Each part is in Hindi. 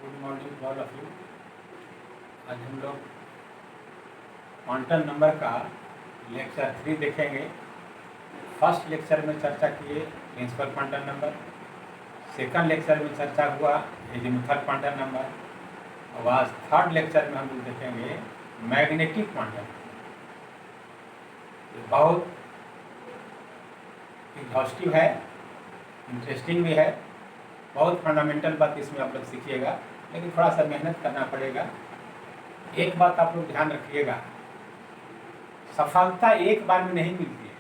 Good morning all of you. आज हम लोग क्वांटम नंबर का लेक्चर 3 देखेंगे। फर्स्ट लेक्चर में चर्चा किए principal quantum number, second lecture में चर्चा हुआ एजीमुथल क्वांटम नंबर, और आज थर्ड लेक्चर में हम लोग देखेंगे मैग्नेटिक क्वांटम। बहुत एग्जॉस्टिव है, इंटरेस्टिंग भी है, बहुत फंडामेंटल बात इसमें आप लोग सीखिएगा, लेकिन थोड़ा सा मेहनत करना पड़ेगा। एक बात आप लोग ध्यान रखिएगा, सफलता एक बार में नहीं मिलती है,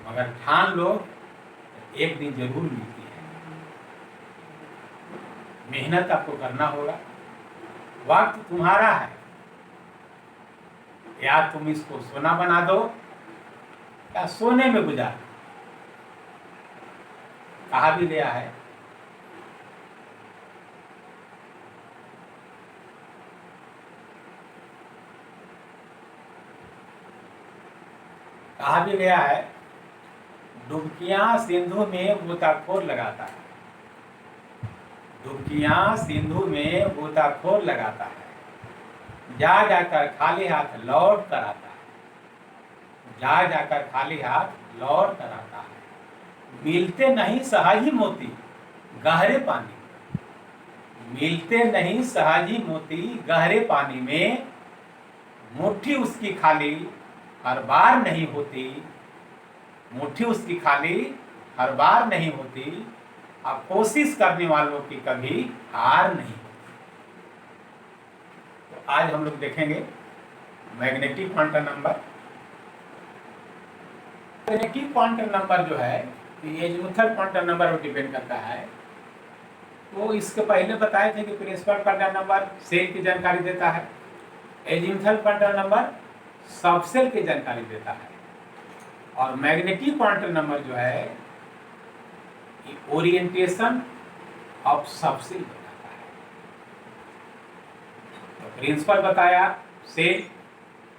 मगर ठान लो तो एक दिन जरूर मिलती है। मेहनत आपको करना होगा। वक्त तुम्हारा है, या तुम इसको सोना बना दो या सोने में गुजार। कहा भी गया है डुबकियां सिंधु में गोताखोर लगाता है, डुबकियां सिंधु में गोताखोर लगाता है, जा जाकर खाली हाथ लौट कर आता है, जा जाकर खाली हाथ लौट कर आता है। मिलते नहीं सहजी मोती गहरे पानी में, मिलते नहीं सहजी मोती गहरे पानी में, मुट्ठी उसकी खाली हर बार नहीं होती, मुट्ठी उसकी खाली हर बार नहीं होती, अब कोशिश करने वालों की कभी हार नहीं होती। तो आज हम लोग देखेंगे magnetic quantum number. Magnetic quantum number जो है एजीमुथल क्वांटम नंबर पर डिपेंड करता है। तो इसके पहले बताए थे कि प्रिंसिपल क्वांटम नंबर सेल की जानकारी देता है, एजीमुथल क्वांटम नंबर सबसेल की जानकारी देता है, और मैग्नेटिक क्वांटम नंबर जो है ओरिएंटेशन ऑफ सबसेल बताता है। तो प्रिंसिपल बताया सेल,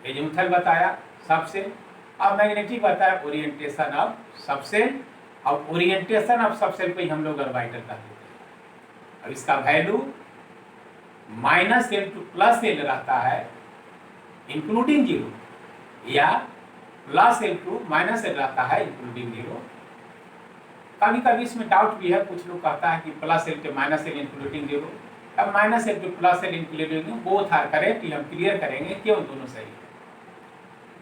एजीमुथल बताया सबसेल, और मैग्नेटिक बताया ओरिएंटेशन ऑफ सबसेल, और ओरिएंटेशन ऑफ सबसेल पे हम लोग ऑर्बिटल का देते हैं। और इसका वैल्यू -l to +l रहता है इंक्लूडिंग 0, या +l to -l रहता है इंक्लूडिंग 0। कभी कभी इसमें डाउट भी है, कुछ लोग कहता है कि +l to -l इंक्लूडिंग 0, अब -l to +l including both are correct, हम क्लियर करेंगे क्यों दोनों सही है।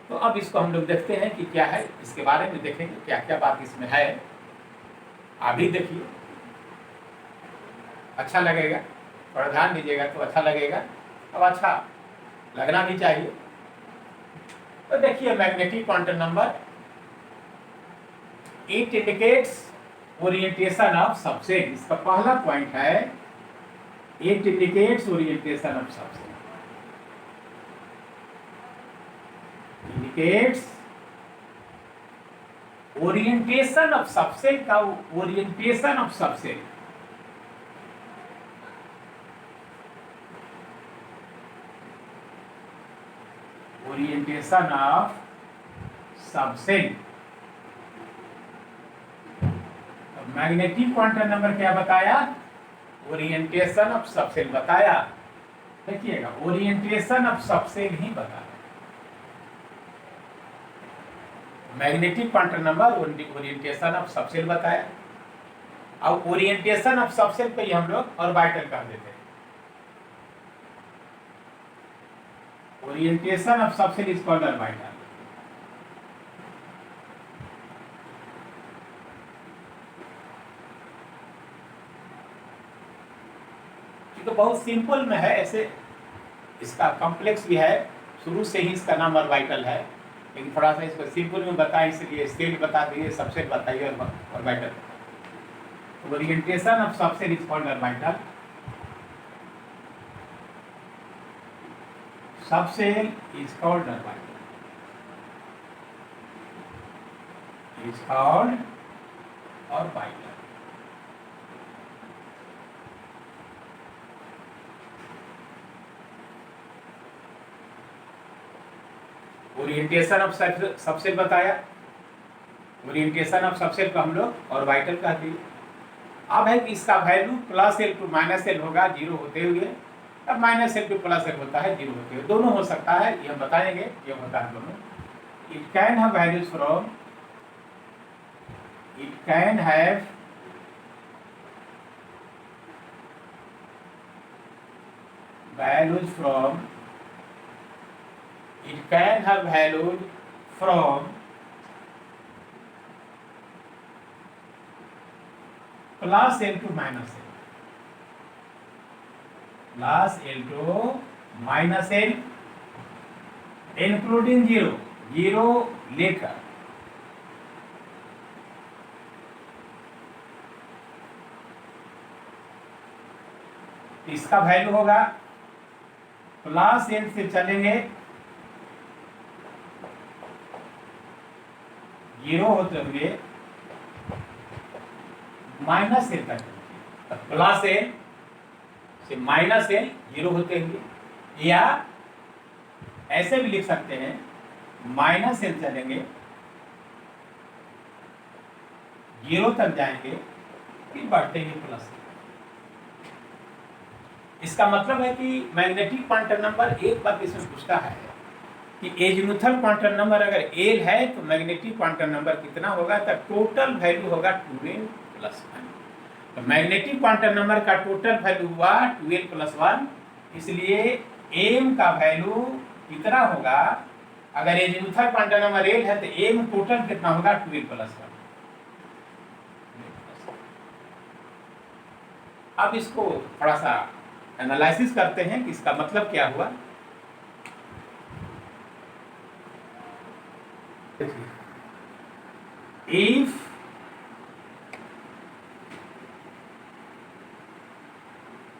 तो अब इसको हम लोग देखते हैं कि क्या है, इसके बारे में देखेंगे क्या क्या बात इसमें है। अभी देखिए, अच्छा लगेगा, थोड़ा ध्यान दीजिएगा तो अच्छा लगेगा, अब अच्छा लगना भी चाहिए। तो देखिए magnetic quantum number, it indicates orientation of subshell. इसका पहला पॉइंट है it indicates orientation of subshell, indicates orientation of subshell का orientation of subshell. Orientation of subshell. Magnetic quantum number क्या बताया, ओरिएंटेशन ऑफ सबसेल बताया। देखिएगा ओरिएंटेशन ऑफ सबसेल ही बताया, magnetic quantum number orientation of subshell बताया। अब ओरिएंटेशन ऑफ सबसेल पे ही हम लोग ऑर्बिटल कर देते हैं। Orientation of subshell is called orbital. तो बहुत सिंपल में है, ऐसे इसका कॉम्प्लेक्स भी है, शुरू से ही इसका नाम ऑर्बिटल है, लेकिन थोड़ा सा इसको सिंपल में बताएं, इसलिए सेल बता दिए, सबसेल बताइए और orbital. Orientation of subshell is called orbital. Subshell is called orbital, is called orbital. Orientation of subshell बताया, ओरिएंटेशन ऑफ सबसेल को हम लोग ऑर्बिटल कहते हैं। अब है कि इसका value plus L two minus L होगा जीरो होते हुए, अब minus L two plus L होता है जीरो होते हुए, दोनों हो सकता है, ये हम बताएंगे, ये होता है दोनों। It can have values from, it can have values from, it can have values from plus L to minus L, plus L to minus L, including zero, zero लेकर इसका वैल्यू होगा प्लस एल से चलेंगे जीरो होते हुए माइनस एल तक, प्लस एल से माइनस एल जीरो होते हुए, या ऐसे भी लिख सकते हैं माइनस एल चलेंगे जीरो तक जाएंगे फिर बढ़ते ही प्लस। इसका मतलब है कि मैग्नेटिक क्वांटम नंबर एक बात इसमें पूछता है कि एजीमुथल क्वांटम नंबर अगर एल है तो मैग्नेटिक क्वांटम नंबर कितना होगा, तो टोटल वैल्यू होगा 2n + 1। तो मैग्नेटिक क्वांटम नंबर का टोटल वैल्यू हुआ 2n + 1, इसलिए m का वैल्यू कितना होगा, अगर एजीमुथल क्वांटम नंबर एल है तो m टोटल कितना होगा 2n + 1। अब इसको थोड़ा सा एनालिसिस करते हैं कि इसका मतलब क्या हुआ। इफ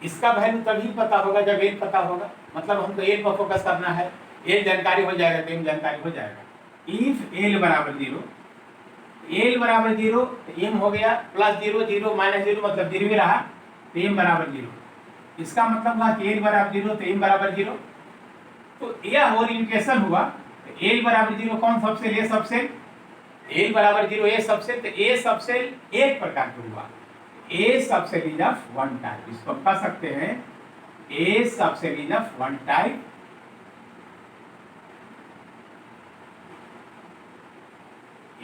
इसका वैल्यू तभी पता होगा जब एल पता होगा, मतलब हमको एल पर फोकस करना है, एल जानकारी हो जाएगा तो एम जानकारी हो जाएगा। इफ एल बराबर जीरो, एल बराबर जीरो तो एम हो गया plus zero, zero minus zero मतलब जीरो ही रहा, तो एम बराबर जीरो। इसका मतलब हुआ कि एल बराबर जीरो तो एम बराबर जीरो, तो यह ओरिएंटेशन हुआ। तो एल बराबर जीरो कौन सबसेल, ए सबसेल, एल बराबर जीरो ए सबसेल, तो ए सबसेल एक प्रकार का हुआ, A subshell is of one type. इसको कह सकते हैं A subshell is of one type,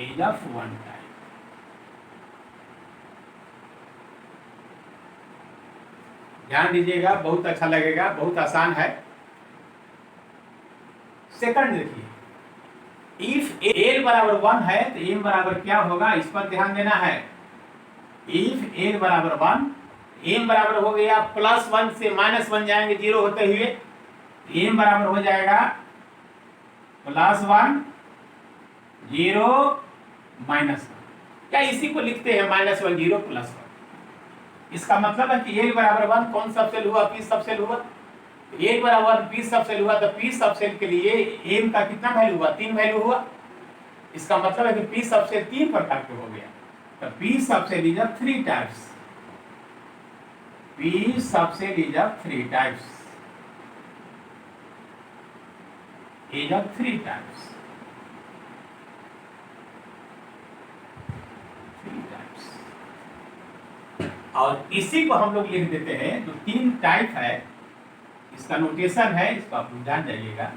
is of one type. ध्यान दीजिएगा, बहुत अच्छा लगेगा, बहुत आसान है। सेकंड देखिए, इफ एल बराबर 1 है तो एम बराबर क्या होगा, इस पर ध्यान देना है। इफ एल बराबर 1, एम बराबर हो गया +1 से -1 जाएंगे जीरो होते हुए, एम बराबर हो जाएगा +1 0 -1, क्या इसी को लिखते हैं -1 0 +1। इसका मतलब है कि एल बराबर 1 कौन सबसेल हुआ, पी सबसेल हुआ। एल बराबर पी सबसेल हुआ तो पी सबसेल के लिए एम का कितना वैल्यू हुआ, 3 वैल्यू हुआ। इसका मतलब है कि पी सबसेल 3 प्रकार के हो गया। तो P subshell is of 3 types, P subshell is of 3 types, is of 3 types, 3 types. और इसी को हम लोग लिख देते हैं, जो 3 टाइप है इसका नोटेशन है, इसको आप जान जाइएगा।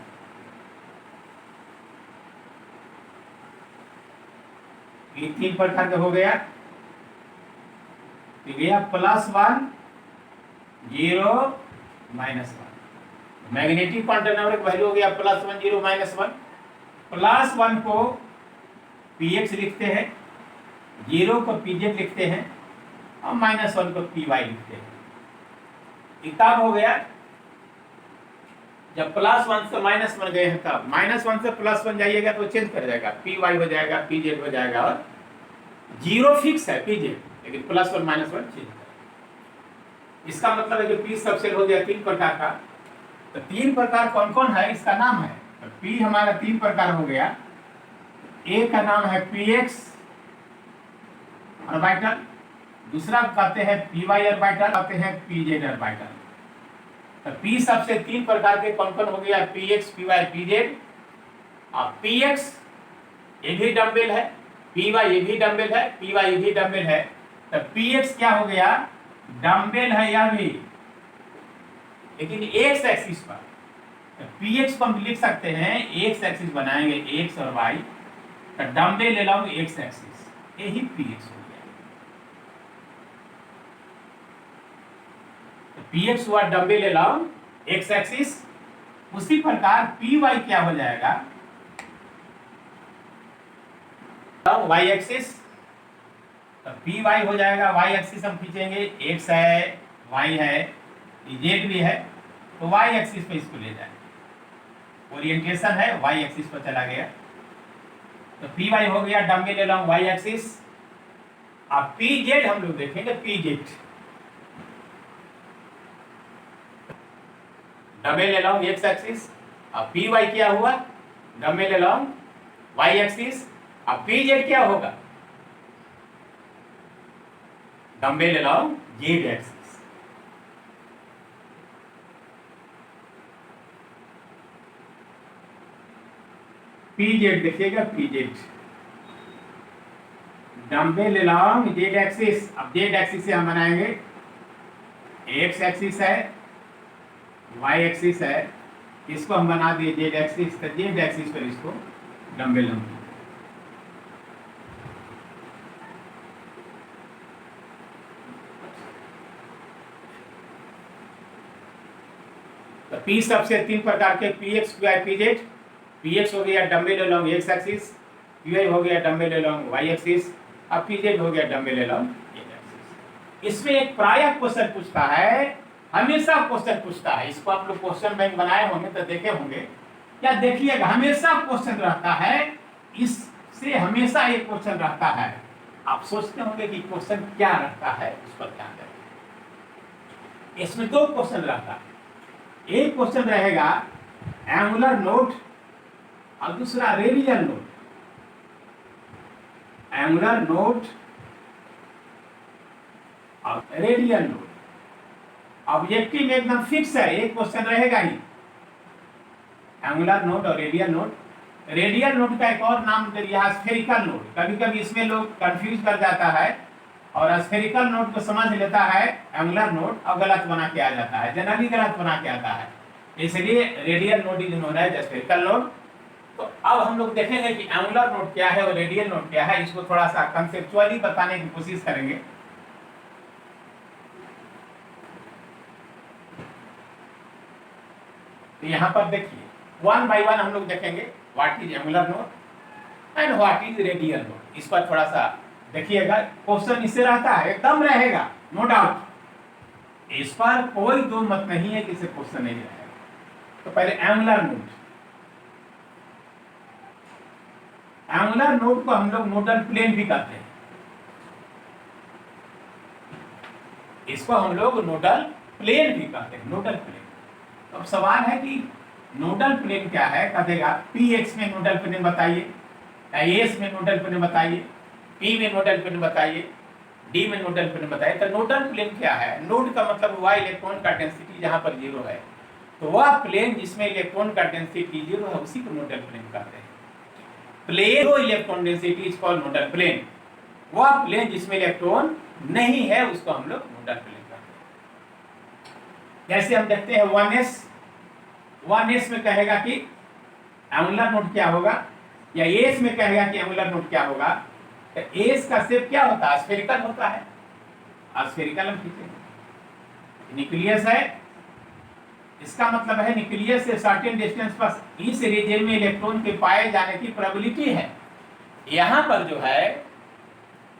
ये 3 प्रकार का हो गया, तो गया +1 0 -1। मैग्नेटिक क्वांटम नंबर का वैल्यू हो गया +1 0 -1। +1 को px लिखते हैं, 0 को pz लिखते हैं और -1 को py लिखते हैं। किताब हो गया, जब +1 से -1 गए हैं तब -1 से +1 जाइएगा तो चेंज कर जाएगा, py हो जाएगा, pz हो जाएगा, और 0 फिक्स है pz, लेकिन +1 -1 चेंज। इसका मतलब है कि p सबसेल हो गया 3 प्रकार का। तो 3 प्रकार कौन कौन है, इसका नाम है, तो p हमारा 3 प्रकार हो गया। एक का नाम है px ऑर्बिटल, दूसरा कहते हैं py ऑर्बिटल, कहते हैं pz ऑर्बिटल। तो p सबसे 3 प्रकार के कौन कौन हो गया, px py pz। और px ये भी डंबल है, py ये भी डंबल है, py ये भी डंबल है, तो पी एक्स क्या हो गया, डम्बेल है या भी, लेकिन एक्स एक्सिस पर। तो पी एक्स को हम लिख सकते हैं, एक्स एक्सिस बनाएंगे एक्स और वाई, तो डम्बेल ले लाऊंगे एक्स एक्सिस, यही पी एक्स हो गया। तो पी एक्स हुआ डम्बेल ले लाऊं एक्स एक्सिस। उसी प्रकार पी वाई क्या हो जाएगा, वाई एक्सिस। तो पी वाई हो जाएगा, वाई एक्सिस हम खींचेंगे, एक्स है, वाई है, जेड भी है, तो वाई एक्सिस पे इसको ले जाएंगे, ओरिएंटेशन है वाई एक्सिस पर चला गया। तो पी वाई हो गया, डम्बेल ले लाऊं वाई एक्सिस। अब पी जेड हम लोग देखेंगे, पी जेड डम्बेल ले लाऊं एक्स एक्सिस। अब पी वाई क्या हुआ, डम्बेल ले लाऊं वाई एक्सिस। अब पी जेड क्या होगा, डम्बेल ले लाऊं जेड एक्सिस। पी जेड देखिएगा, पी जेड डम्बेल ले लाऊं जेड एक्सिस। अब जेड एक्सिस से हम बनाएंगे, एक्स एक्सिस है, वाई एक्सिस है, इसको हम बना दिए जेड एक्सिस। तो जेड एक्सिस पर इसको डम्बेल हम, तो पी सबसे तीन प्रकार के, p x, p y, p z. P x हो गया dumbbell along x axis, p y हो गया डम्बेल अलोंग वाई एक्सिस, अब पी जेड हो गया डम्बेल अलोंग जेड एक्सिस। इसमें एक प्रायः क्वेश्चन पूछता है, हमेशा क्वेश्चन पूछता है, इसको आप लोग क्वेश्चन बैंक बनाए होंगे तो देखे होंगे, क्या देखिएगा हमेशा क्वेश्चन रहता है, इससे हमेशा एक क्वेश्चन रहता है। आप सोचते होंगे कि क्वेश्चन क्या रहता है, उस पर ध्यान दें। इसमें दो क्वेश्चन रहता है, एक क्वेश्चन रहेगा एंगुलर नोट और दूसरा रेडियल नोट। एंगुलर नोट और रेडियल नोट ऑब्जेक्टिव एकदम फिक्स है, एक क्वेश्चन रहेगा ही, एंगुलर नोट और रेडियल नोट। रेडियल नोट का एक और नाम दिया स्फेरिकल नोट। कभी कभी इसमें लोग कंफ्यूज कर जाता है और स्फेरिकल नोट को समझ लेता है एंगुलर नोट और गलत बना के आ जाता है, जनरली गलत बना के आता है, इसलिए radial node is known as spherical node. तो अब हम लोग देखेंगे कि एंगुलर नोट क्या है और रेडियल नोट क्या है, इसको थोड़ा सा कंसेप्चुअली बताने की कोशिश करेंगे। तो यहाँ पर देखिए वन बाय वन हम लोग देखेंगे what is angular note and what is radial note. इस पर थोड़ा सा देखिएगा, क्वेश्चन इससे रहता है, एकदम रहेगा, नो डाउट, इस पर कोई दो मत नहीं है कि इसे क्वेश्चन नहीं रहेगा। तो पहले एंगुलर नोट, एंगुलर नोट को हम लोग नोडल प्लेन भी कहते हैं, इसको हम लोग नोडल प्लेन भी कहते हैं, नोडल प्लेन। तो अब सवाल है कि नोडल प्लेन क्या है, कहेगा पी एक्स में नोडल प्लेन बताइए, एस में नोडल प्लेन बताइए, पी में नोडल प्लेन बताइए, डी में नोडल प्लेन बताइए। तो नोडल प्लेन क्या है, नोड का मतलब वह इलेक्ट्रॉन का डेंसिटी जहां पर जीरो है, तो वह प्लेन जिसमें इलेक्ट्रॉन का डेंसिटी जीरो है उसी को नोडल प्लेन कहते हैं। Plane electron density is called nodal plane, वह प्लेन जिसमें इलेक्ट्रॉन नहीं है उसको हम लोग नोडल प्लेन कहते हैं। जैसे हम देखते हैं 1s, 1s में कहेगा कि एंगुलर नोट क्या होगा, या एस में कहेगा कि एंगुलर नोट क्या होगा। तो एस का शेप क्या होता है, स्फेरिकल होता है, स्फेरिकल हम खींचेंगे। न्यूक्लियस है, इसका मतलब है न्यूक्लियस से सर्टेन डिस्टेंस पर इस रीजन में इलेक्ट्रॉन के पाए जाने की प्रोबेबिलिटी है। यहां पर जो है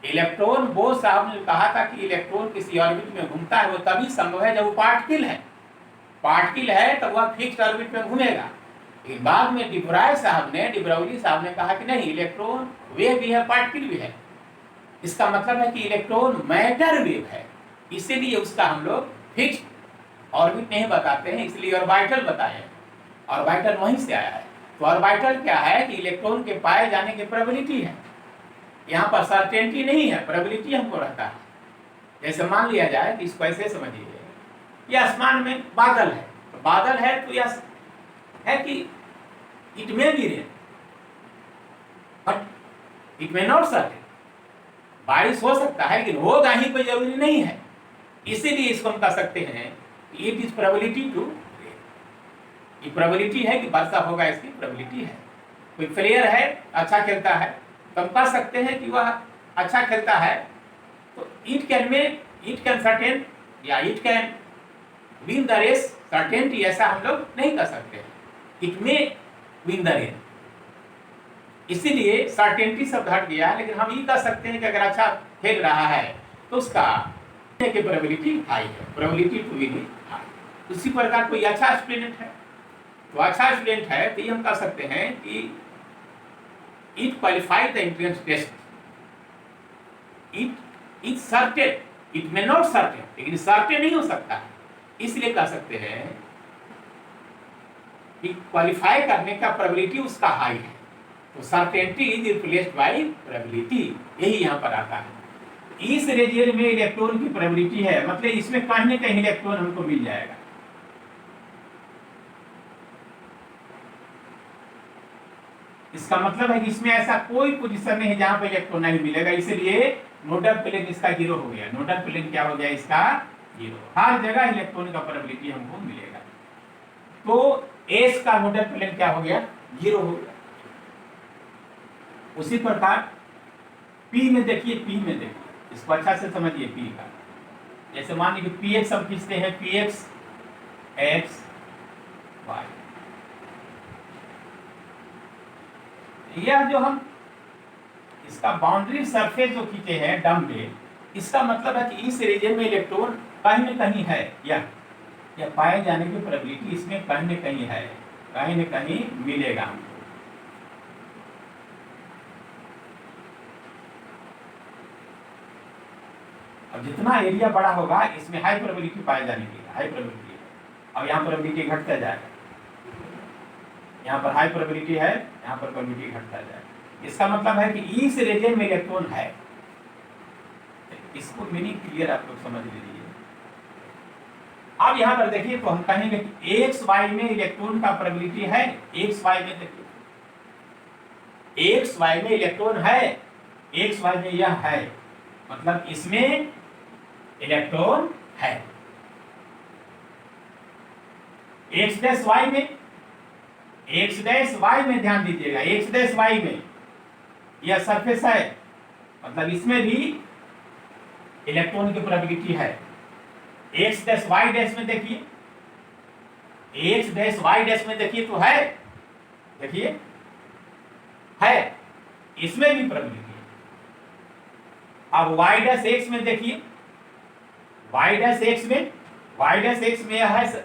इलेक्ट्रॉन, वो साहब ने कहा था कि इलेक्ट्रॉन किसी ऑर्बिट में घूमता है वो तभी संभव है जब वो पार्टिकल है, पार्टिकल है तो वह फिक्स्ड ऑर्बिट में घूमेगा। लेकिन बाद में डिब्राय साहब ने, डिब्राउली साहब ने कहा कि नहीं, इलेक्ट्रॉन वेव भी है, पार्टिकल भी है। इसका मतलब है कि इलेक्ट्रॉन मैटर वेव है, इसीलिए उसका हम लोग फिक्स्ड ऑर्बिट नहीं बताते हैं, इसलिए ऑर्बिटल बताए। ऑर्बिटल वहीं से आया है। तो ऑर्बिटल क्या है कि इलेक्ट्रॉन के पाए जाने की प्रोबेबिलिटी है, यहाँ पर सर्टेनिटी नहीं है, प्रोबेबिलिटी हमको रहता है। जैसे मान लिया जाए कि इसको ऐसे समझिए, यह आसमान में बादल है, तो बादल है तो यह है कि it may be rain but it may not certain. बारिश हो सकता है लेकिन होगा ही कोई जरूरी नहीं है। इसीलिए इसको हम कह सकते हैं इट इज प्रोबेबिलिटी टू, ये प्रोबेबिलिटी है कि वर्षा होगा, इसकी प्रोबेबिलिटी है। कोई प्लेयर है अच्छा खेलता है तो हम कह सकते हैं कि वह अच्छा खेलता है, तो इट कैन सर्टेन या it can win the race, certainty ऐसा हम लोग नहीं कर सकते, it may win the race. इसीलिए सर्टेनिटी शब्द हट गया, लेकिन हम ये कह सकते हैं कि अगर अच्छा खेल रहा है तो उसका की प्रोबेबिलिटी हाई है, प्रोबेबिलिटी टू विन हाई। उसी प्रकार कोई अच्छा स्टूडेंट है, तो अच्छा स्टूडेंट है तो ये हम कह सकते हैं कि it qualified the entrance test, it certain, it may not certain, लेकिन सर्टेन नहीं हो सकता, इसलिए कह सकते हैं कि क्वालिफाई करने का प्रोबेबिलिटी उसका हाई है, तो certainty is replaced by probability, यही यहाँ पर आता है। इस रीजन में इलेक्ट्रॉन की प्रोबेबिलिटी है, मतलब इसमें कहीं न कहीं इलेक्ट्रॉन हमको मिल जाएगा। इसका मतलब है कि इसमें ऐसा कोई पोजीशन नहीं है जहां पे इलेक्ट्रॉन नहीं मिलेगा, इसलिए नोडल प्लेन इसका 0 हो गया। नोडल प्लेन क्या हो गया इसका 0, हर जगह इलेक्ट्रॉन का प्रोबेबिलिटी हमको मिलेगा। तो एस का नोडल प्लेन क्या हो गया 0 हो गया। उसी प्रकार पी में देखिए, पी में देखिए, इसको अच्छा से समझिए पी का। जैसे मान लीजिए पी एक्स हम खींचते हैं, पी एक्स एक्स वाई, यह जो हम इसका बाउंड्री सरफेस जो खींचे हैं डम्बेल, इसका मतलब है कि इस रीजन में इलेक्ट्रॉन कहीं न कहीं है, या पाए जाने की प्रोबेबिलिटी इसमें कहीं न कहीं है, कहीं न कहीं मिलेगा हमको। अब जितना एरिया बड़ा होगा इसमें हाई प्रोबेबिलिटी पाए जाने की, हाई प्रोबेबिलिटी है। अब यहाँ प्रोबेबिलिटी घटता जाएगा, यहाँ पर हाई प्रोबेबिलिटी है, यहाँ पर प्रोबेबिलिटी घटता जाएगा। इसका मतलब है कि इस रीजन में इलेक्ट्रॉन है। इसको मीनिंग क्लियर आप लोग समझ लीजिए। अब यहाँ पर देखिए तो हम कहेंगे कि एक्स वाई में इलेक्ट्रॉन का प्रोबेबिलिटी है, एक्स वाई में देखिए, एक्स वाई में इलेक्ट्रॉन है, एक्स वाई में यह है, मतलब इसमें इलेक्ट्रॉन है। एक्स डैश वाई में, एक्स डैश वाई में ध्यान दीजिएगा, एक्स डैश वाई में यह सरफेस है, मतलब इसमें भी इलेक्ट्रॉन की प्रोबेबिलिटी है। एक्स डैश वाई डैश में देखिए, एक्स डैश वाई डैश में देखिए तो है, देखिए है, इसमें भी प्रोबेबिलिटी है। अब वाई डैश एक्स में देखिए, वाई डैश एक्स में, वाई डैश एक्स में यह है,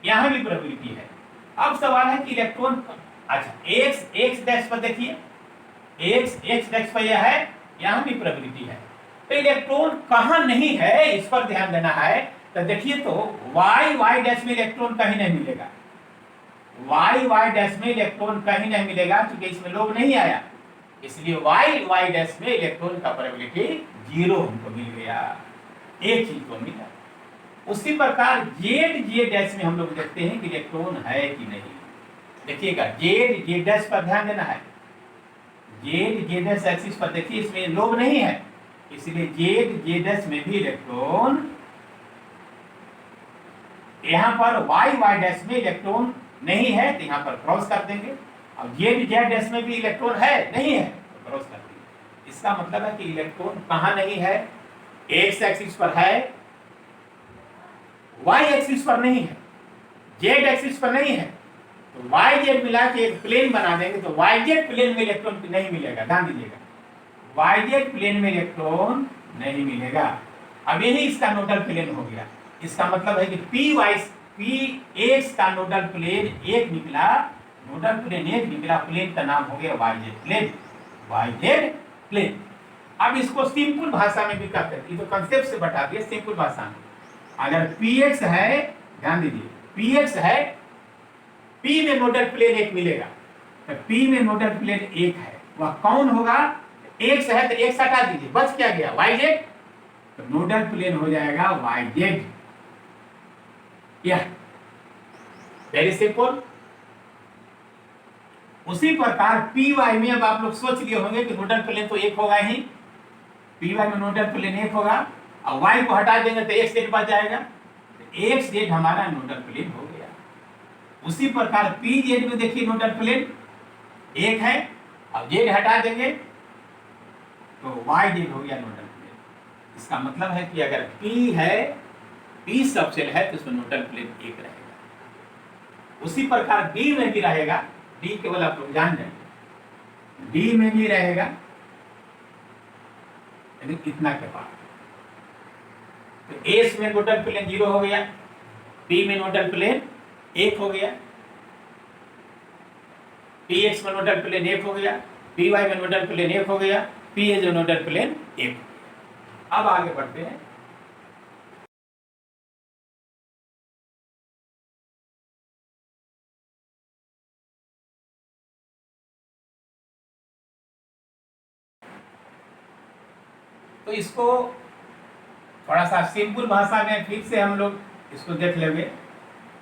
यहां भी प्रोबेबिलिटी है। अब सवाल है कि इलेक्ट्रॉन, अच्छा एक्स एक्स डैश पर देखिए, एक्स एक्स डैश पर यह है, यहां भी प्रोबेबिलिटी है। तो इलेक्ट्रॉन कहां नहीं है इस पर ध्यान देना है। तो देखिए तो वाई वाई डैश में इलेक्ट्रॉन कहीं नहीं मिलेगा, वाई वाई डैश में इलेक्ट्रॉन कहीं नहीं मिलेगा क्योंकि इसमें लोग नहीं आया, इसलिए वाई वाई डैश में इलेक्ट्रॉन का प्रोबेबिलिटी 0 हमको मिल गया, एक चीज को मिला। उसी प्रकार जेड जे डैश में हम लोग देखते हैं कि इलेक्ट्रॉन है कि नहीं। देखिएगा जेड जे डैश पर ध्यान देना है, जेड जे डैश एक्सिस पर देखिए, इसमें लोग नहीं है, इसलिए जेड जे डैश में भी इलेक्ट्रॉन, यहां पर वाई वाई डैश में इलेक्ट्रॉन नहीं है तो यहां पर क्रॉस कर देंगे। अब जेड जे डैश में भी इलेक्ट्रॉन है नहीं है तो क्रॉस कर देंगे। इसका मतलब है कि इलेक्ट्रॉन कहां नहीं है, एक्स एक्सिस पर है, वाई एक्सिस पर नहीं है, जेड एक्सिस पर नहीं है, तो वाई जेड मिला के एक प्लेन बना देंगे तो वाई जेड प्लेन में इलेक्ट्रॉन नहीं मिलेगा। ध्यान दीजिएगा, वाई जेड प्लेन में इलेक्ट्रॉन नहीं मिलेगा। अब यही इसका नोडल प्लेन हो गया। इसका मतलब है कि पी वाई पी एक्स का नोडल प्लेन एक निकला, नोडल प्लेन एक निकला, प्लेन का नाम हो गया y z plane, y z plane. अब इसको सिंपल भाषा में भी कहते हैं, ये तो कंसेप्ट से बता दिया, सिंपल भाषा में अगर पी एक्स है, ध्यान दीजिए पी एक्स है, पी में नोडल प्लेन एक मिलेगा, तो पी में नोडल प्लेन एक है, वह कौन होगा, एक्स है तो एक्स हटा दीजिए, बच क्या गया वाई जेड, तो नोडल प्लेन हो जाएगा वाई जेड। यह वेरी सिंपल। उसी प्रकार पी वाई में अब आप लोग सोच लिए होंगे कि नोडल प्लेन तो एक होगा ही, पी वाई में नोडल प्लेन एक होगा और वाई को हटा देंगे तो एक्स जेड बच जाएगा, तो एक्स जेड हमारा नोडल प्लेन हो गया। उसी प्रकार पी जेड में देखिए नोडल प्लेन एक है, अब जेड हटा देंगे तो वाई जेड हो गया नोडल प्लेन। इसका मतलब है कि अगर पी है, पी सबसेल है तो उसमें नोडल प्लेन एक रहेगा। उसी प्रकार डी में भी रहेगा, डी केवल आप लोग जान जाएंगे, डी में भी रहेगा यानी इतना के पास। तो एस में नोडल प्लेन 0 हो गया, पी में नोडल प्लेन 1 हो गया, पी एक्स में नोडल प्लेन 1 हो गया, पी वाई में नोडल प्लेन 1 हो गया, पी एच में नोडल प्लेन 1 हो गया। अब आगे बढ़ते हैं। तो इसको थोड़ा सा सिंपल भाषा में फिर से हम लोग इसको देख लेंगे।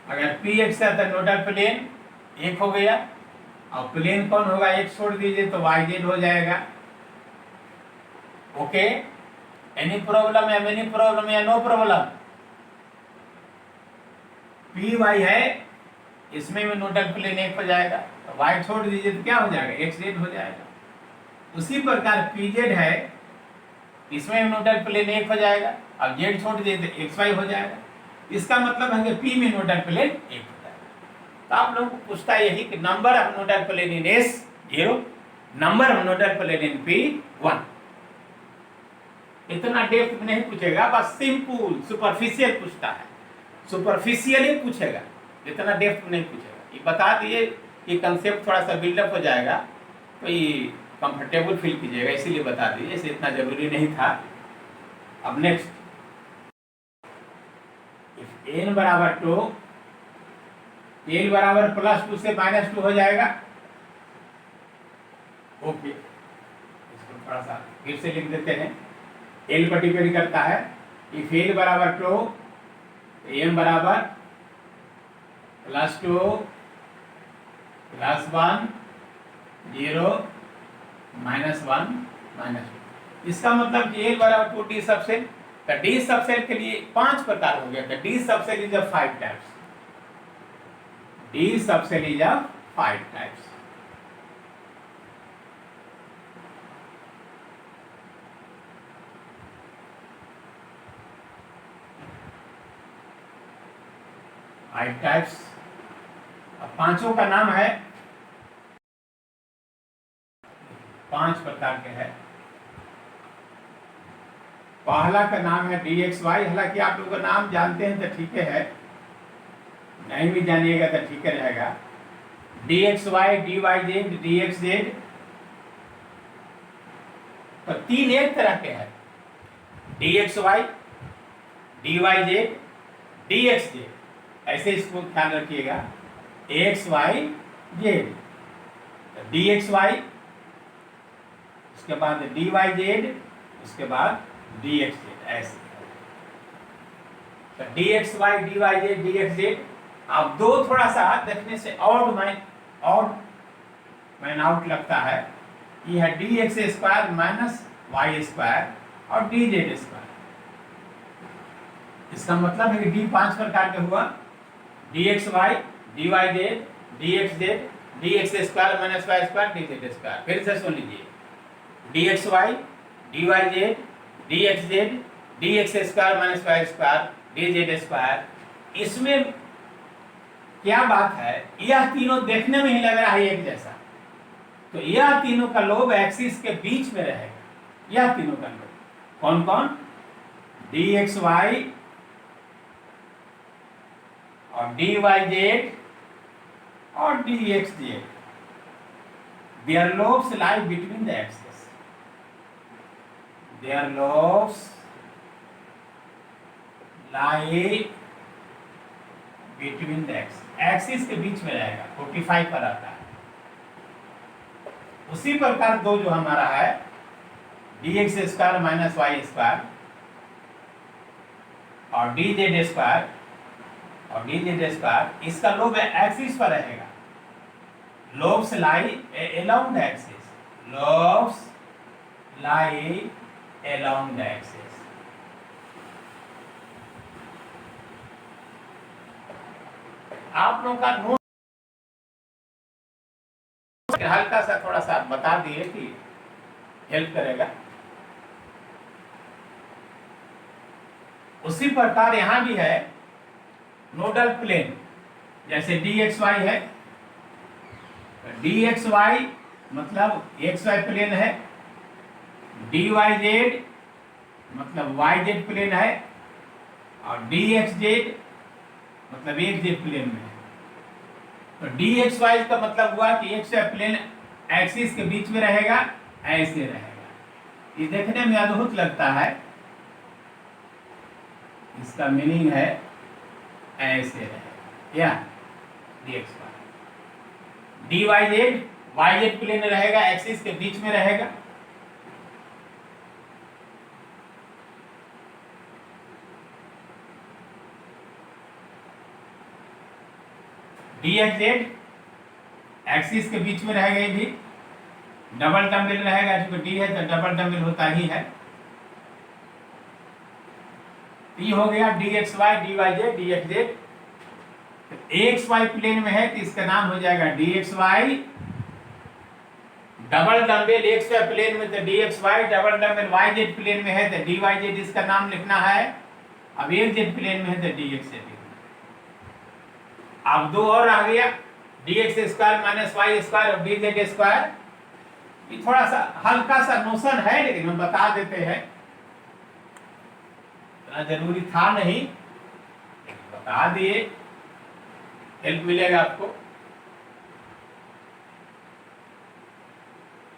अगर पी एक्स है तो नोडल प्लेन 1 हो गया, और प्लेन कौन होगा, एक छोड़ दीजिए तो वाई जेड हो जाएगा। ओके, एनी प्रॉब्लम या मेनी प्रॉब्लम या नो प्रॉब्लम? पी वाई है, इसमें भी नोडल प्लेन 1 हो जाएगा, तो वाई छोड़ दीजिए तो क्या हो जाएगा, एक्स जेड हो जाएगा। उसी प्रकार पी जेड है, इसमें नोडल प्लेन 1 हो जाएगा, अब जेड छोड़ दीजिए तो एक्स वाई हो जाएगा। इसका मतलब है कि पी में नोडल प्लेन 1 हो जाएगा। तो आप लोगों को पूछता है यही कि number of nodal plane in s 0, number of nodal plane in p 1। इतना डेप्थ में नहीं पूछेगा, बस सिंपल सुपरफिशियल पूछता है, सुपरफिशियल ही पूछेगा, इतना डेप्थ में नहीं पूछेगा। ये बता दिए कि कंसेप्ट थोड़ा सा बिल्डअप हो जाएगा तो ये कंफर्टेबल फील कीजिएगा, इसीलिए बता दिए, इसे इतना जरूरी नहीं था। अब नेक्स्ट, n बराबर 2, n बराबर +2 से -2 हो जाएगा। ओके, इसको थोड़ा सा फिर से लिख देते हैं। l पर डिपेंड करता है, इफ l बराबर 2, n बराबर +2 +1 0 -1 -2। इसका मतलब कि l बराबर 2 डी सबसेल, तो डी सबसेल के लिए 5 प्रकार हो गया। तो D subshell is of 5 types, D subshell is of 5 types. Five types. अब पांचों का नाम है, 5 प्रकार के है। पहला का नाम है dxy, हालांकि आप लोग का नाम जानते हैं तो ठीक है, नहीं भी जानिएगा तो ठीक है रहेगा। dxy, dyz, dxz, तो 3 एक तरह के हैं, dxy, dyz, dxz। ऐसे इसको ख्याल रखिएगा, xy z, dxy, उसके बाद dyz, उसके बाद dxz, ऐसे। तो dxy, dyz, dxz। अब दो थोड़ा सा देखने से और मैन आउट लगता है, ये है dx square minus Y square और dz स्क्वायर। इसका मतलब है कि d 5 प्रकार के हुआ, dxy, dyz, dxz, dx square minus Y square, dz square. फिर से सुन लीजिए, dxy, dyz, dxz, dx square minus Y square, dz square. इसमें क्या बात है, यह तीनों देखने में ही लग रहा है एक जैसा, तो यह तीनों का लोब एक्सिस के बीच में रहेगा। यह तीनों का लोब कौन कौन, dxy और dyz और dxz, their lobes lie between the axes, their lobes lie between the axes, axis के बीच में रहेगा, 45 पर आता है। उसी प्रकार दो जो हमारा है dx square minus Y square और dz स्क्वायर और dz स्क्वायर, इसका लोब एक्सिस पर रहेगा, lobes lie along the axis, lobes lie along the axis. आप लोगों का नोट हल्का सा थोड़ा सा बता दिए कि हेल्प करेगा। उसी प्रकार यहां भी है नोडल प्लेन, जैसे dxy है, dxy मतलब xy प्लेन है, dyz मतलब yz प्लेन है, और dxz मतलब xz प्लेन में है। तो dxy का मतलब हुआ कि xy प्लेन एक्सिस के बीच में रहेगा, ऐसे रहेगा। ये देखने में अद्भुत लगता है, इसका मीनिंग है ऐसे रहेगा, या dxy dyz yz प्लेन रहेगा, एक्सिस के बीच में रहेगा। dxz एक्सिस के बीच में रहेगा, ये भी डबल डम्बल रहेगा, क्योंकि d है तो डबल डम्बल होता ही है। ये हो गया dxy dyz dxz। xy plane में है तो इसका नाम हो जाएगा dxy, double dumbbell xy plane में तो dxy, double dumbbell yz plane में है तो dyz, इसका नाम लिखना है। अब xz प्लेन में है तो dxz। अब दो और आ गया, dx square minus Y square और dz स्क्वायर। ये थोड़ा सा हल्का सा नोशन है, लेकिन हम बता देते हैं, इतना जरूरी था नहीं, बता दिए, हेल्प मिलेगा आपको।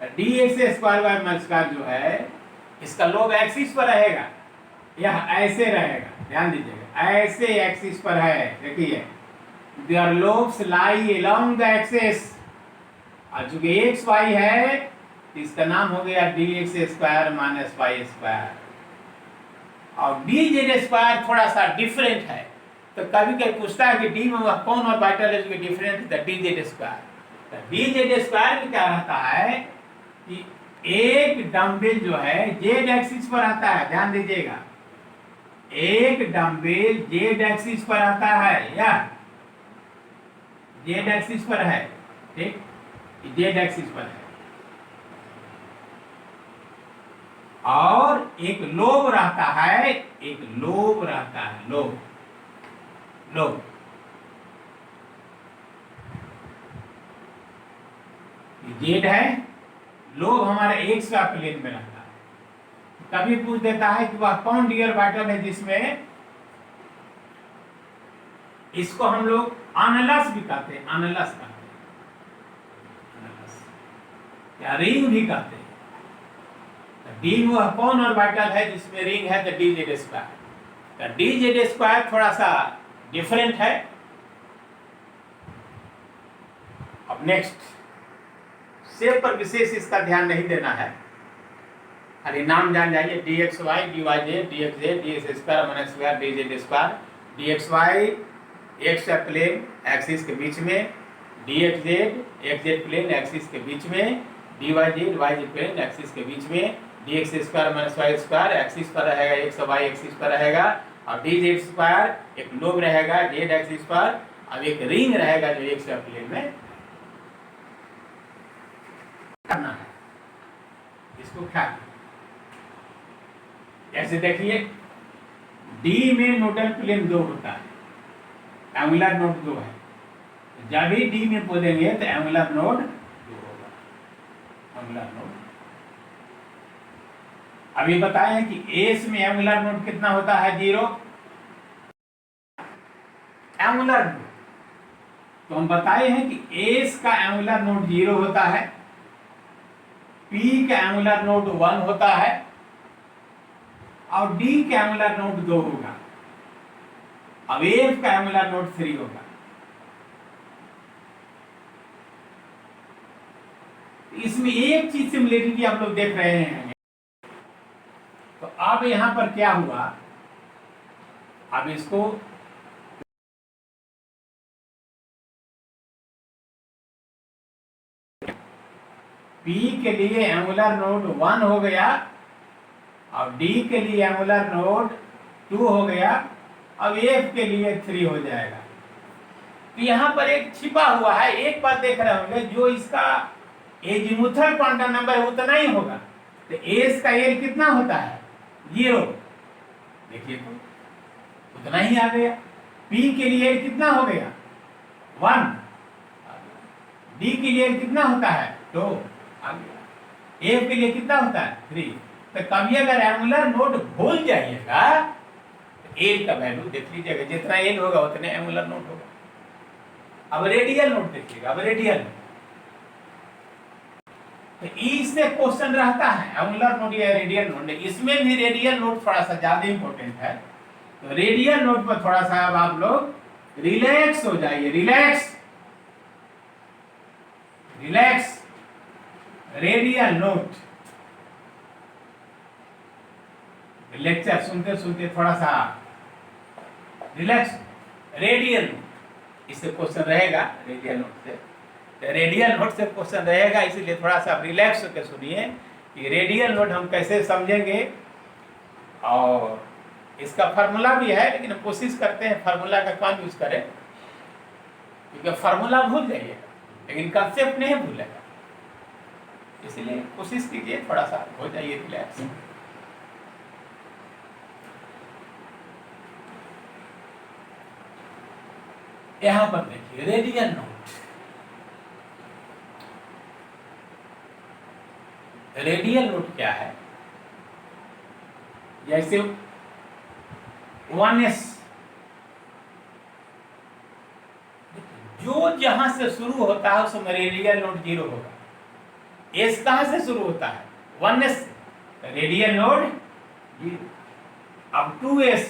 dx square by minus square जो है, इसका लोब एक्सिस पर रहेगा, यह ऐसे रहेगा, ध्यान दीजिएगा, ऐसे एक्सिस पर है। देखिए their lobes lie along the axis, और चूंकि एक्स वाई है तो इसका नाम हो गया dx square minus Y square. और dz स्क्वायर थोड़ा सा डिफरेंट है, तो कभी कभी पूछता है कि डी में वह कौन ऑर्बिटल है जो डिफरेंट है, dz स्क्वायर। तो dz स्क्वायर में क्या रहता है कि एक डंबल जो है जेड एक्सिस पर आता है, ध्यान दीजिएगा, एक डंबल जेड एक्सिस पर आता है, या जेड एक्सिस पर है, ठीक, जेड एक्सिस पर है, और एक लोब रहता है, एक लोब रहता है, लोब लोब जेड है, लोब हमारे एक्स का प्लेन में रहता है। कभी पूछ देता है कि वह कौन डी ऑर्बिटल है जिसमें, इसको हम लोग अनलस भी कहते हैं, अनलस कहते हैं, अनलस या रिंग भी कहते हैं। डी में वह कौन ऑर्बिटल है जिसमें रिंग है, तो dz स्क्वायर। तो dz स्क्वायर थोड़ा सा डिफरेंट है। अब नेक्स्ट शेप पर विशेष इसका ध्यान नहीं देना है, खाली नाम जान जाइए, dxy dyz dxz dx square minus square dz square. dxy X plane axis के बीच में, dxz xz प्लेन एक्सिस के बीच में, dyz yz प्लेन एक्सिस के बीच में, dx square minus Y square axis पर रहेगा, एक्स वाई एक्सिस पर रहेगा, और dz स्क्वायर एक लोब रहेगा z एक्सिस पर, अब एक रिंग रहेगा जो एक्स प्लेन में करना है। इसको क्या, ऐसे देखिए, डी में नोडल प्लेन दो होता है, एंगुलर नोड दो है, जब भी डी में बोलेंगे तो एंगुलर नोड दो होगा, एंगुलर नोड। अभी बताए हैं कि एस में एंगुलर नोड कितना होता है, 0 एंगुलर नोड। तो हम बताए हैं कि एस का एंगुलर नोड 0 होता है, पी का एंगुलर नोड 1 होता है, और डी का एंगुलर नोड 2 होगा, अब एफ का एंगुलर नोड 3 होगा। इसमें एक चीज सिमिलरिटी आप लोग देख रहे हैं। तो अब यहां पर क्या हुआ, अब इसको P के लिए एंगुलर नोड 1 हो गया, अब डी के लिए एंगुलर नोड 2 हो गया, अब एफ के लिए 3 हो जाएगा। तो यहाँ पर एक छिपा हुआ है, एक बात देख रहे होंगे, जो इसका एजीमुथल क्वांटम नंबर है उतना ही होगा। तो एस का एल कितना होता है? 0। देखिए तो उतना ही आ गया। पी के लिए एल कितना हो गया? 1। डी के लिए कितना होता है? 2 आ गया। एफ के लिए कितना होता है? 3। तो कभी अगर एंगुलर नोड भूल जाइएगा तो एल का वैल्यू देख लीजिएगा, जितना एल होगा उतने एंगुलर नोड होगा। अब रेडियल नोड देखिएगा, अब रेडियल नोड तो इससे क्वेश्चन रहता है, एंगुलर नोड या रेडियल नोड। इसमें भी रेडियल नोड थोड़ा सा ज्यादा इंपॉर्टेंट है। तो रेडियल नोड पर थोड़ा सा अब आप लोग रिलैक्स हो जाइए, relax relax. Radial note lecture सुनते सुनते थोड़ा सा रिलैक्स। रेडियल नोट इससे क्वेश्चन रहेगा, रेडियल नोट से। तो रेडियल नोट से क्वेश्चन रहेगा, इसीलिए थोड़ा सा रिलैक्स होकर सुनिए कि रेडियल नोट हम कैसे समझेंगे। और इसका फार्मूला भी है, लेकिन कोशिश करते हैं फार्मूला का कौन यूज करें, क्योंकि फार्मूला भूल जाइएगा लेकिन कंसेप्ट नहीं भूलेगा। इसलिए कोशिश कीजिए थोड़ा सा हो जाइए रिलैक्स। यहां पर देखिए रेडियल नोट, रेडियल नोट क्या है? जैसे 1s जो जहां से शुरू होता है उसमें रेडियल नोड 0 होगा। एस कहां से शुरू होता है? 1s से, रेडियल नोड 0। अब 2s,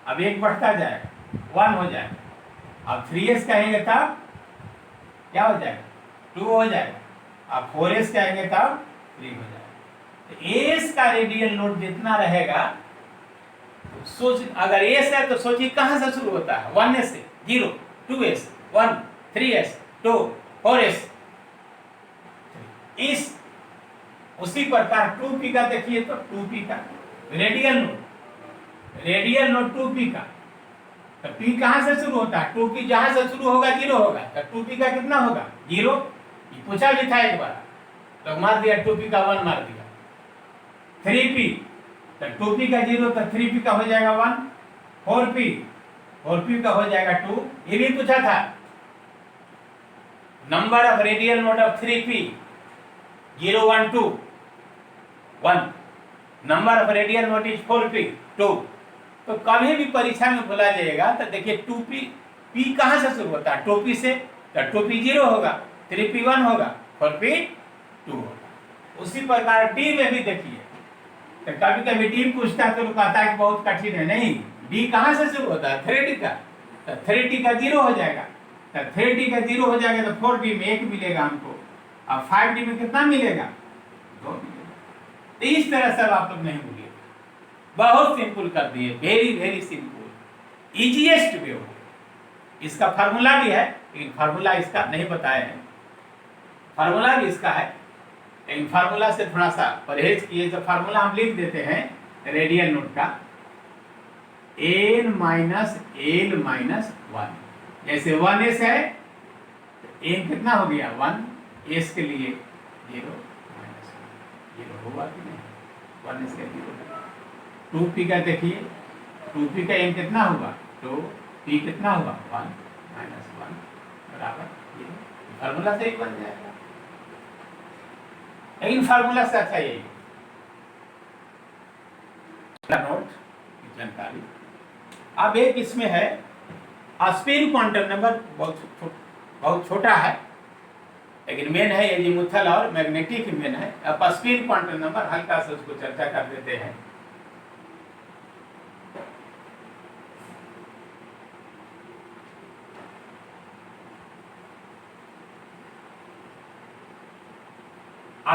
अब एक बढ़ता जाएगा 1 हो जाएगा। अब 3s कहेंगे तब क्या हो जाएगा? 2 हो जाएगा। अब 4s कहेंगे तब 3 हो जाएगा। तो एस का रेडियल नोड जितना रहेगा, तो सोच अगर एस है तो सोचिए कहां से शुरू होता है? 1s से, 0, 2s, 1, 3s, 2, 4s। इस उसी प्रकार 2p का देखिए, तो 2p का radial node, radial node 2p का, तो p कहां से शुरू होता है? 2p जहां से शुरू होगा 0 होगा। तो 2p का कितना होगा? 0। ये पूछा भी था एक बार, तो मार दिया 2p का 1 मार दिया। 3p, तो 2p का 0 तो 3p का हो जाएगा 1। 4p, 4p का हो जाएगा 2। ये भी पूछा था, number of radial node of 3p 0, 1, 2, 1। Number of radial node is 4p 2। तो कभी भी परीक्षा में बोला जाएगा तो देखिए 2p, p कहां से शुरू होता है? 2p से, तो 2p 0 होगा, 3p 1 होगा, 4p 2 होगा। उसी प्रकार डी में भी देखिए, तो कभी कभी डी पूछता है तो कहता है कि बहुत कठिन है। नहीं, डी कहां से शुरू होता है? 3d का, तो 3d का 0 हो जाएगा। तो 3d का 0 हो जाएगा तो 4d में 1 मिलेगा हमको। अब 5d में कितना मिलेगा? 2 मिलेगा। तो इस तरह से आप लोग नहीं भूलिए, बहुत सिंपल कर दिए, very very simple, easiest way हो। इसका फार्मूला भी है, लेकिन फार्मूला इसका नहीं बताए हैं। फार्मूला भी इसका है, लेकिन फार्मूला से थोड़ा सा परहेज किए। तो फार्मूला हम लिख देते हैं रेडियल नोड का, n माइनस एल माइनस 1। जैसे 1s है तो n कितना हो गया? 1। s के लिए 0 माइनस 0 होगा कि नहीं? 1s का 0। 2p का देखिए, 2p का n कितना होगा? 2। p कितना होगा? 1 माइनस 1 बराबर 0। फार्मूला से ही बन जाएगा, लेकिन फार्मूला से अच्छा यही नोट की जानकारी। अब एक इसमें है स्पिन क्वांटम नंबर, बहुत छोटा है, लेकिन मेन है एजीमुथल और मैग्नेटिक मेन है। अब स्पिन क्वांटम नंबर हल्का से उसको चर्चा कर देते हैं।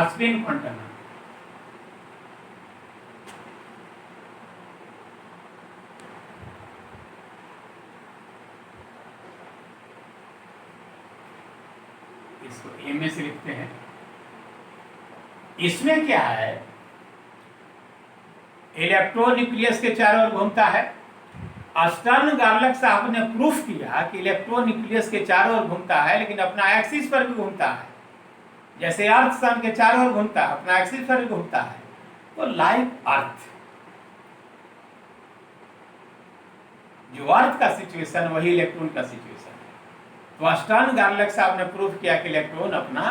स्पिन क्वांटम नंबर इसको एम से लिखते हैं। इसमें क्या है इलेक्ट्रॉन न्यूक्लियस के चारों ओर घूमता है। स्टर्न गार्लक साहब ने प्रूफ किया कि इलेक्ट्रॉन न्यूक्लियस के चारों ओर घूमता है, लेकिन अपना एक्सिस पर भी घूमता है। जैसे अर्थ सन के चारों ओर घूमता है, अपना एक्सिस पर भी घूमता है। तो लाइक अर्थ, जो अर्थ का सिचुएशन वही इलेक्ट्रॉन का सिचुएशन है। तो स्टर्न गार्लक साहब ने प्रूफ किया कि इलेक्ट्रॉन अपना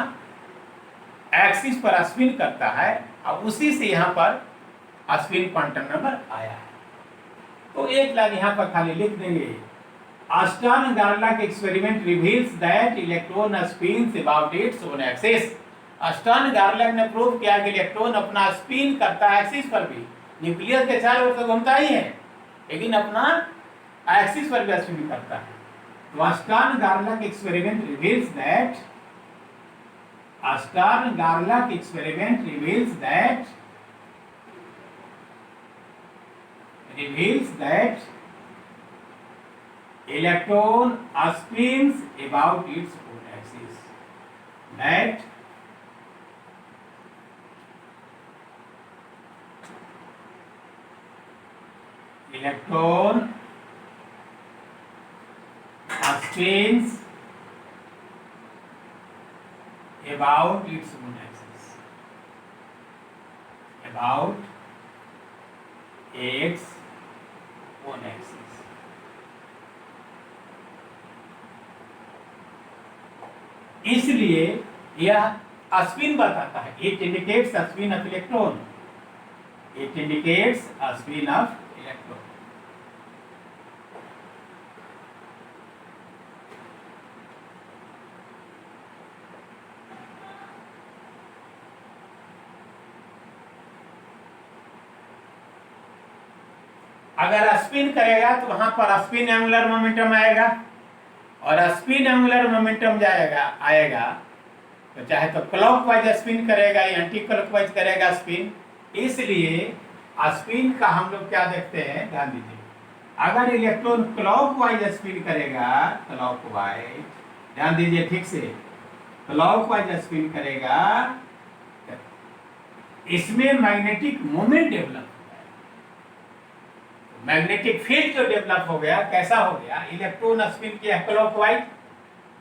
एक्सिस पर स्पिन करता है, और उसी से यहाँ पर स्पिन क्वांटम नंबर आया है। तो एक लाइन यहाँ पर खाली लिख देंगे, स्टर्न गार्लक experiment reveals that electron spins about its own axis. Stern गार्लक ने प्रूव किया कि इलेक्ट्रॉन अपना स्पिन करता है एक्सिस पर भी। न्यूक्लियस के चारों ओर तो घूमता ही है, लेकिन अपना एक्सिस पर भी स्पिन करता है। तो स्टर्न गार्लक एक्सपेरिमेंट रिवील्स दैट, स्टर्न गार्लक experiment reveals that electron spins about its own axis. That electron spins about its own axis. About its own axis. इसलिए यह स्पिन बताता है। It indicates spin of electron, it indicates spin of electron. अगर स्पिन करेगा तो वहां पर स्पिन एंगुलर मोमेंटम आएगा, और स्पिन एंगुलर मोमेंटम आएगा तो चाहे तो क्लॉकवाइज स्पिन करेगा या एंटी क्लॉकवाइज करेगा स्पिन। इसलिए स्पिन का हम लोग क्या देखते हैं, ध्यान दीजिए। अगर इलेक्ट्रॉन क्लॉकवाइज स्पिन करेगा, क्लॉकवाइज, ध्यान दीजिए ठीक से, क्लॉकवाइज स्पिन करेगा, इसमें magnetic moment develop, magnetic field जो डेवलप हो गया, कैसा हो गया, इलेक्ट्रॉन स्पिन किया क्लॉकवाइज,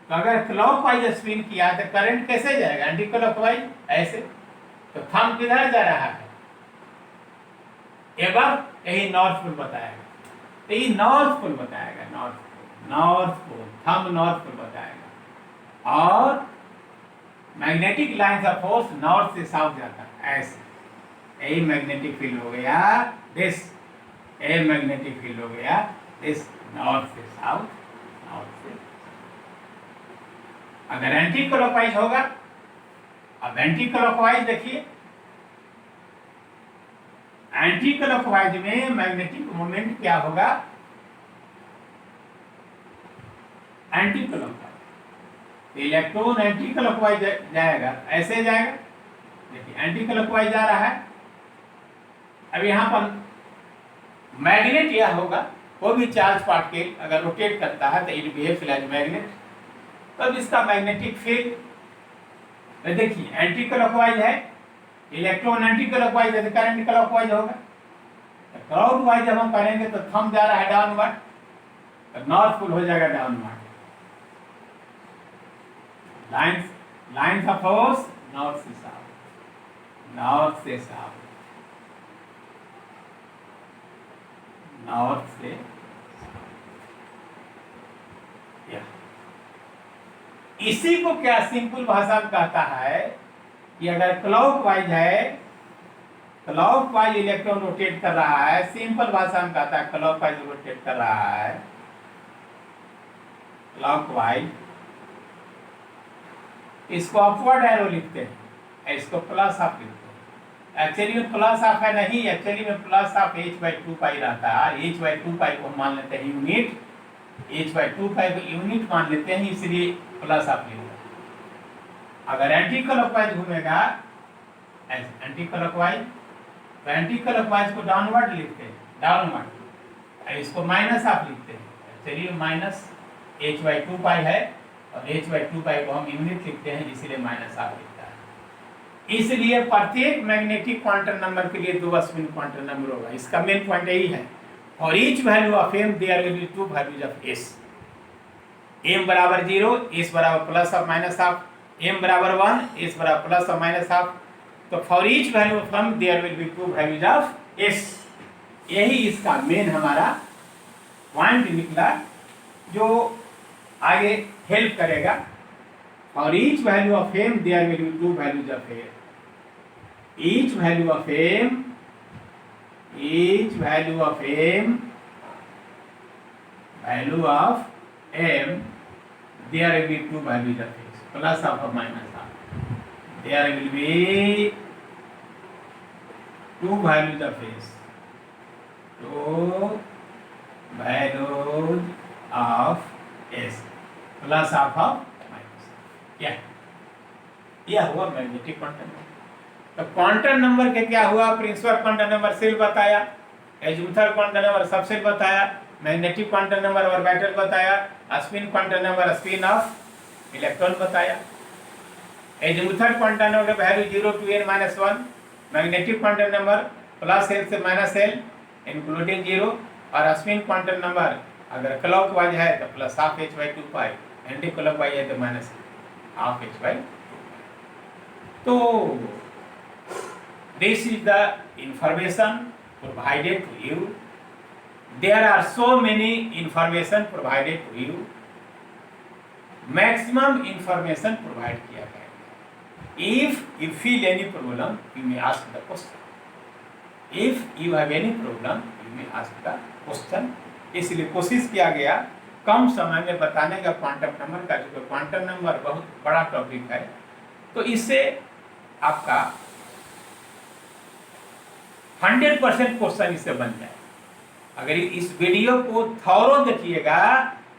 तो अगर क्लॉकवाइज स्पिन किया तो करंट कैसे जाएगा, एंटी क्लॉकवाइज, ऐसे। तो थंब किधर जा रहा है, एवं यही नॉर्थ पोल बताएगा, तो ये नॉर्थ पोल बताएगा, north pole, thumb north pole बताएगा। और magnetic line of force north से साउथ जाता है, ऐसे। यही मैग्नेटिक फील्ड हो गया दिस, ए मैग्नेटिक फील्ड हो गया इस नॉर्थ से साउथ, नॉर्थ से। अगर एंटी क्लॉकवाइज होगा, अब एंटी क्लॉकवाइज देखिए, एंटी क्लॉकवाइज में मैग्नेटिक मोमेंट क्या होगा, anti clockwise. Electron anti clockwise जाएगा, ऐसे जाएगा, देखिए एंटी क्लॉकवाइज जा रहा है। अब यहां पर मैग्नेट यह होगा, वो भी चार्ज पार्टिकल अगर रोटेट करता है तो इट बिहेव्स लाइक मैग्नेट। तब इसका मैग्नेटिक फील्ड देखिए एंटी क्लॉकवाइज है, इलेक्ट्रॉन एंटी क्लॉकवाइज है तो करंट क्लॉकवाइज होगा। तो क्लॉकवाइज जब हम करेंगे तो थंब जा रहा है डाउनवर्ड, तो नॉर्थ पोल हो जाएगा downward. Lines of force north से साउथ, नॉर्थ से साउथ, नॉर्थ से या। इसी को क्या सिंपल भाषा में कहता है कि अगर क्लॉकवाइज है, क्लॉकवाइज इलेक्ट्रॉन रोटेट कर रहा है, सिंपल भाषा में कहता है क्लॉकवाइज रोटेट कर रहा है, क्लॉकवाइज, इसको अपवर्ड एरो लिखते हैं, इसको प्लस ऑफ लिखते हैं। एक्चुअली में प्लस ऑफ है नहीं, एक्चुअली में प्लस ऑफ h/2π रहता है। h/2π को हम मान लेते हैं यूनिट, h/2π को यूनिट मान लेते हैं, इसलिए प्लस ऑफ लिखा। अगर एंटी क्लॉकवाइज घूमेगा, एंटी क्लॉकवाइज, तो एंटी क्लॉकवाइज को डाउनवर्ड लिखते हैं, डाउनवर्ड, इसको माइनस ऑफ लिखते हैं। चलिए माइनस h/2π है, और h/2π को हम यूनिट लिखते हैं, इसलिए माइनस ऑफ लिखता है। इसलिए प्रत्येक मैग्नेटिक क्वांटम नंबर के लिए 2 स्पिन क्वांटम नंबर होगा। इसका मेन पॉइंट यही है। For each value of m there will be 2 values of s। m बराबर 0, s बराबर प्लस और माइनस हाफ, m बराबर 1, s बराबर प्लस और माइनस हाफ। तो for each value of m there will be 2 values of s। यही इसका मेन हमारा पॉइंट निकला, जो आगे हेल्प करेगा। For each value of m there will be 2 values of s। each value of m there will be 2 values of s, plus half or minus half. There will be 2 values of s, 2 values of s, plus half or minus half। यह हुआ मैग्नेटिक क्वांटम नंबर। तो क्वांटम नंबर के क्या हुआ? प्रिंसिपल क्वांटम नंबर सेल बताया, एजीमुथल क्वांटम नंबर सबसेल बताया, मैग्नेटिक क्वांटम नंबर ऑर्बिटल बताया, spin quantum number spin of electron बताया। Azimuthal quantum number value 0 to n-1, magnetic quantum number plus l से माइनस l इंक्लूडिंग 0, और स्पिन क्वांटम नंबर अगर क्लॉकवाइज है तो plus half h/2 pi, anticlockwise है तो माइनस हाफ h/2। तो this is the information provided to you. There are so many information provided to you. Maximum information provide किया गया। If you feel any problem, you may ask the question. If you have any problem, you may ask the question. इसलिए कोशिश किया गया कम समय में बताने का क्वांटम नंबर का, जो क्वांटम नंबर बहुत बड़ा टॉपिक है। तो इससे आपका 100% क्वेश्चन इससे बन जाए। अगर इस वीडियो को थॉरो देखिएगा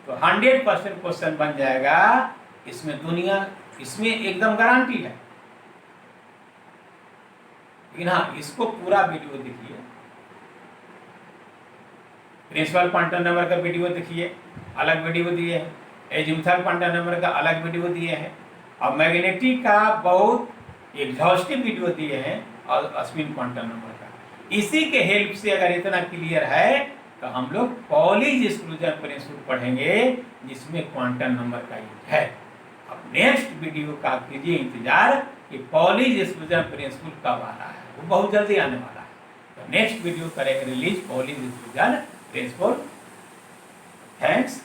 तो 100% क्वेश्चन बन जाएगा। इसमें एकदम गारंटी है। लेकिन हाँ, इसको पूरा वीडियो देखिए, प्रिंसिपल क्वांटम नंबर का वीडियो देखिए, अलग वीडियो दिए हैं, एजीमुथल क्वांटम नंबर का अलग वीडियो दिए हैं, और मैग्नेटिक का बहुत एग्जॉस्टिव वीडियो दिए हैं, और स्पिन क्वांटम नंबर का। इसी के हेल्प से अगर इतना क्लियर है तो हम लोग पॉलीज एक्सक्लूजन प्रिंसिपल पढ़ेंगे, जिसमें क्वांटम नंबर का यूज है। अब नेक्स्ट वीडियो का कीजिए इंतजार कि पॉलीज एक्सक्लूजन प्रिंसिपल कब आ रहा है, वो बहुत जल्दी आने वाला है। तो नेक्स्ट वीडियो करेंगे release Pauli's exclusion principle. Thanks.